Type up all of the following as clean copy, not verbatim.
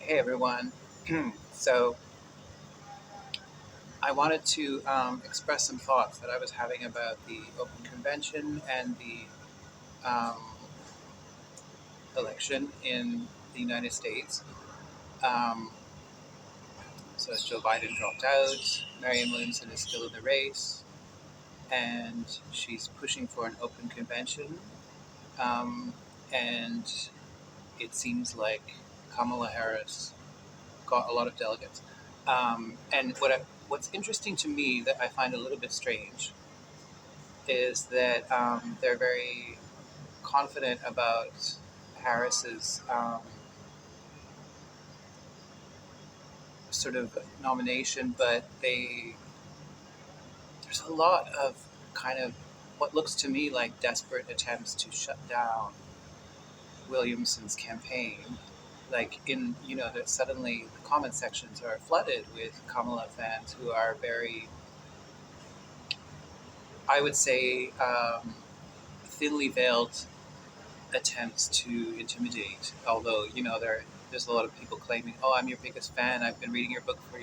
Hey everyone. So I wanted to express some thoughts that I was having about the Open Convention and the um, election in the United States. Um, so Joe Biden dropped out, Marianne Williamson is still in the race, and she's pushing for an open convention. Um, and it seems like Kamala Harris got a lot of delegates. What's interesting to me that I find a little bit strange is that they're very confident about Harris's sort of nomination, but there's a lot of kind of what looks to me like desperate attempts to shut down Williamson's campaign. Like that suddenly the comment sections are flooded with Kamala fans who are very, I would say, thinly veiled attempts to intimidate. Although there's a lot of people claiming, "Oh, I'm your biggest fan. I've been reading your books for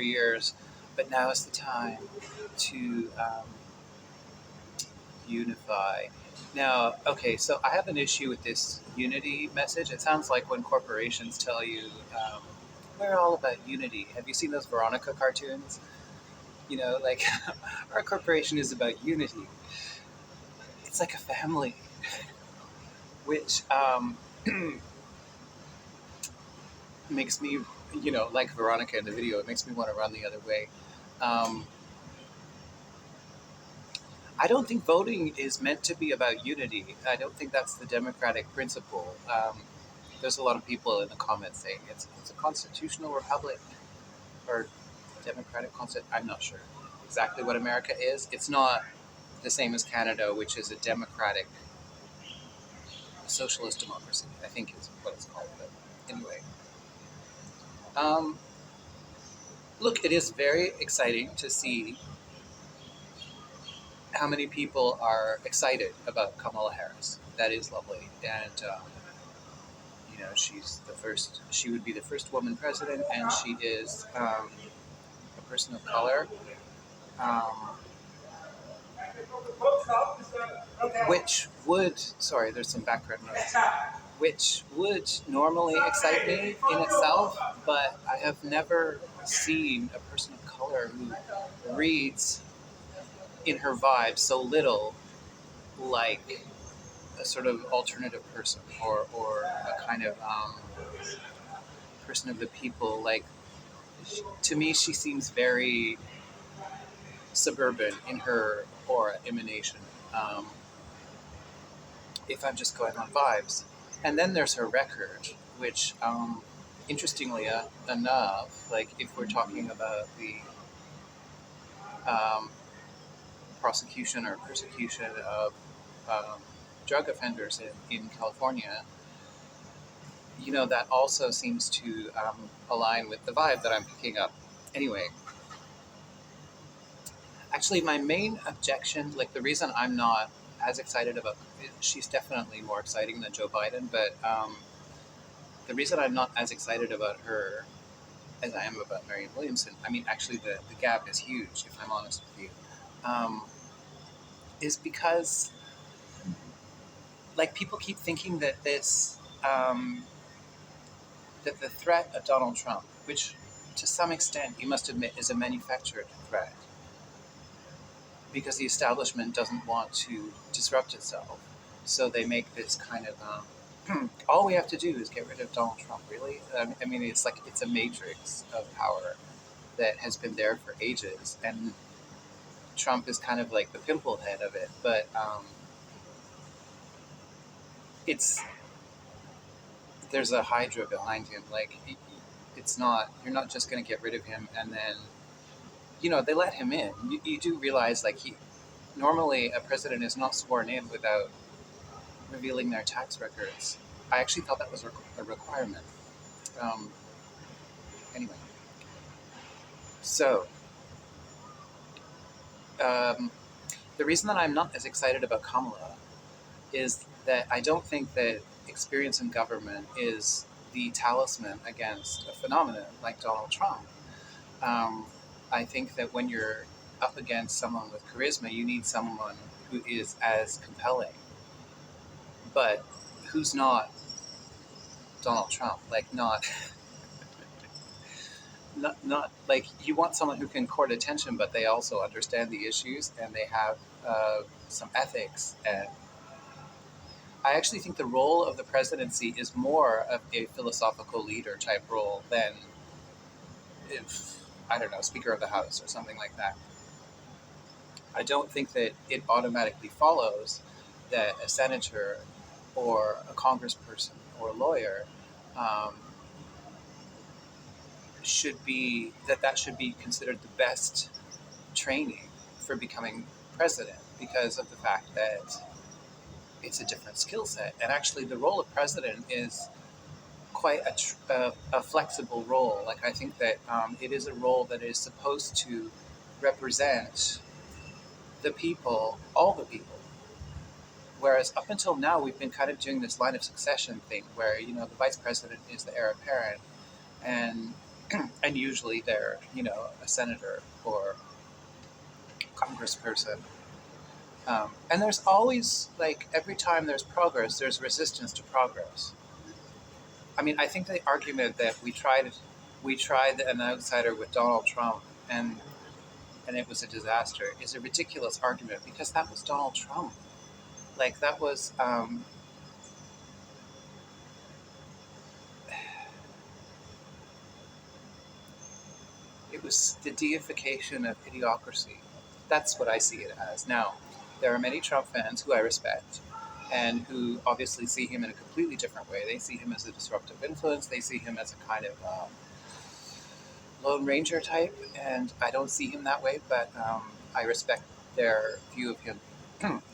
years, but now is the time to unify." Now, okay, so I have an issue with this unity message. It sounds like when corporations tell you, "We're all about unity." Have you seen those Veronica cartoons? Like our corporation is about unity. It's like a family, which makes me, like Veronica in the video, it makes me want to run the other way. Um, I don't think voting is meant to be about unity. I don't think that's the democratic principle. There's a lot of people in the comments saying it's a constitutional republic or democratic constitution. I'm not sure exactly what America is. It's not the same as Canada, which is a democratic socialist democracy, I think is what it's called. But anyway, um, look, it is very exciting to see how many people are excited about Kamala Harris. That is lovely, and she's the first. She would be the first woman president, and she is a person of color, um, which would. Sorry, there's some background noise. Which would normally excite me in itself, but I have never seen a person of color who reads in her vibe so little like a sort of alternative person or a kind of person of the people. Like, to me, she seems very suburban in her aura emanation, um, if I'm just going on vibes. And then there's her record, which, interestingly enough, like if we're talking about the um, prosecution or persecution of drug offenders in California, that also seems to align with the vibe that I'm picking up. Anyway, actually, my main objection, like the reason I'm not as excited about, she's definitely more exciting than Joe Biden, but the reason I'm not as excited about her as I am about Marianne Williamson, I mean, actually, the gap is huge, if I'm honest with you, um, is because, like, people keep thinking that that the threat of Donald Trump, which to some extent you must admit is a manufactured threat, because the establishment doesn't want to disrupt itself. So they make this kind of all we have to do is get rid of Donald Trump. Really, I mean, it's like it's a matrix of power that has been there for ages, and Trump is kind of like the pimple head of it. But it's there's a hydra behind him. Like, it's not, you're not just going to get rid of him and then they let him in. You do realize, like, he normally a president is not sworn in without revealing their tax records. I actually thought that was a requirement. Um, anyway, so um, the reason that I'm not as excited about Kamala is that I don't think that experience in government is the talisman against a phenomenon like Donald Trump. Um, I think that when you're up against someone with charisma, you need someone who is as compelling, but who's not Donald Trump. Like not like you want someone who can court attention, but they also understand the issues and they have some ethics. And I actually think the role of the presidency is more of a philosophical leader type role than, if I don't know, Speaker of the House or something like that. I don't think that it automatically follows that a senator or a congressperson or a lawyer um, that should be considered the best training for becoming president, because of the fact that it's a different skill set. And actually, the role of president is quite a flexible role. Like, I think that it is a role that is supposed to represent the people, all the people. Whereas up until now, we've been kind of doing this line of succession thing where, the vice president is the heir apparent, and and usually they're, a senator or congressperson. And there's always, like, every time there's progress, there's resistance to progress. I mean, I think the argument that we tried an outsider with Donald Trump, and it was a disaster, is a ridiculous argument, because that was Donald Trump. Like, that was it was the deification of idiocracy. That's what I see it as. Now, there are many Trump fans who I respect and who obviously see him in a completely different way. They see him as a disruptive influence. They see him as a kind of Lone Ranger type, and I don't see him that way, but I respect their view of him.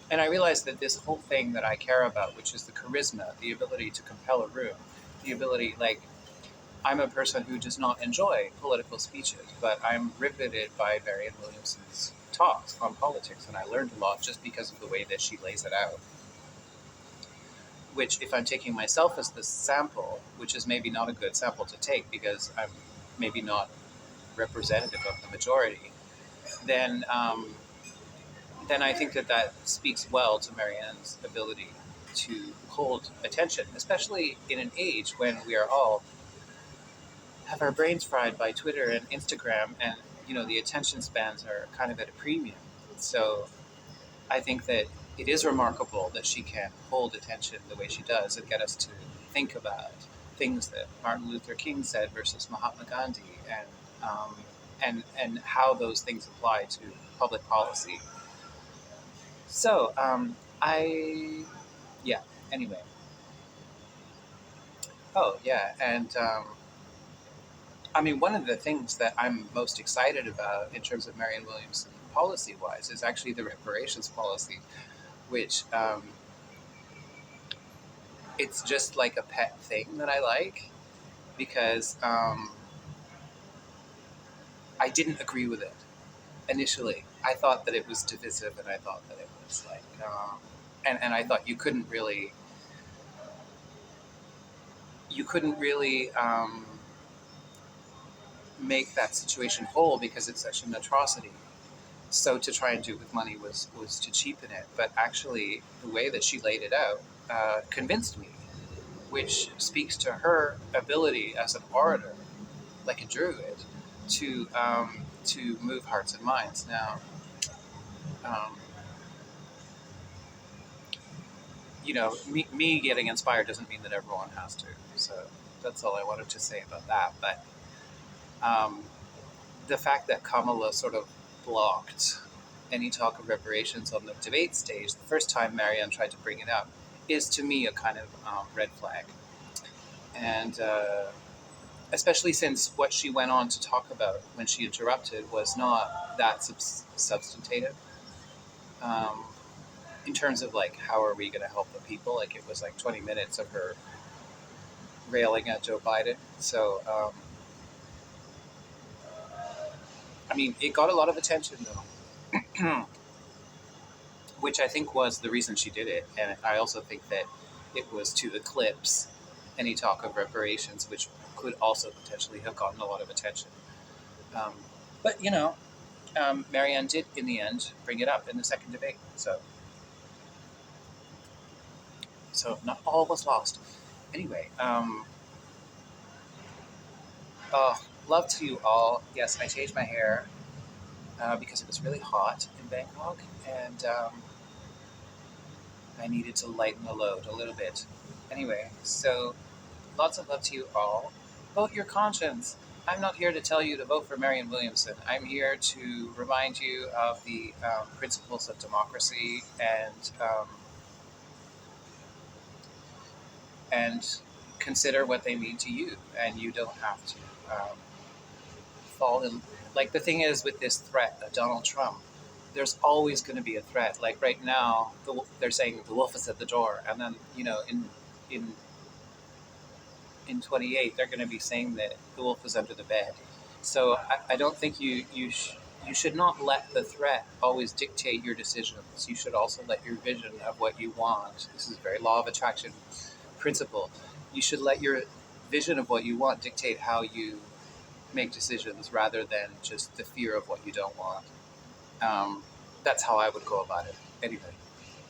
And I realize that this whole thing that I care about, which is the charisma, the ability to compel a room, the ability, like, I'm a person who does not enjoy political speeches, but I'm riveted by Marianne Williamson's talks on politics, and I learned a lot just because of the way that she lays it out. Which, if I'm taking myself as the sample, which is maybe not a good sample to take because I'm maybe not representative of the majority, then I think that speaks well to Marianne's ability to hold attention, especially in an age when we are all have our brains fried by Twitter and Instagram, and the attention spans are kind of at a premium. So I think that it is remarkable that she can hold attention the way she does and get us to think about things that Martin Luther King said versus Mahatma Gandhi, and how those things apply to public policy. So yeah. Anyway. Oh yeah, and I mean, one of the things that I'm most excited about in terms of Marianne Williamson policy-wise is actually the reparations policy, which it's just like a pet thing that I like, because I didn't agree with it initially. I thought that it was divisive, and I thought that it was like, and I thought you couldn't really make that situation whole because it's such an atrocity. So to try and do it with money was to cheapen it. But actually, the way that she laid it out convinced me, which speaks to her ability as an orator, like a druid, to move hearts and minds. Now, um, me getting inspired doesn't mean that everyone has to. So that's all I wanted to say about that. But um, the fact that Kamala sort of blocked any talk of reparations on the debate stage the first time Marianne tried to bring it up is, to me, a kind of red flag. And especially since what she went on to talk about when she interrupted was not that substantive, um, in terms of, like, how are we going to help the people. Like, it was like 20 minutes of her railing at Joe Biden. So I mean, it got a lot of attention, though, which I think was the reason she did it. And I also think that it was to the clips any talk of reparations, which could also potentially have gotten a lot of attention. Um, but Marianne did in the end bring it up in the second debate, so not all was lost. Anyway, oh, love to you all. Yes, I changed my hair because it was really hot in Bangkok, and I needed to lighten the load a little bit. Anyway, so lots of love to you all. Vote your conscience. I'm not here to tell you to vote for Marianne Williamson. I'm here to remind you of the principles of democracy and consider what they mean to you. And you don't have to fall in. Like the thing is with this threat of Donald Trump, there's always going to be a threat. Like right now, they're saying the wolf is at the door, and then in in 28 they're going to be saying that the wolf is under the bed. So I don't think you should not let the threat always dictate your decisions. You should also let your vision of what you want. This is very law of attraction principle. You should let your vision of what you want dictate how you make decisions rather than just the fear of what you don't want. Um, that's how I would go about it. Anyway,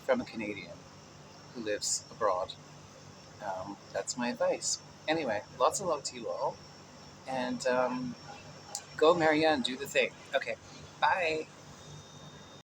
from a Canadian who lives abroad, that's my advice. Anyway, lots of love to you all. And go, Marianne, do the thing. Okay, bye.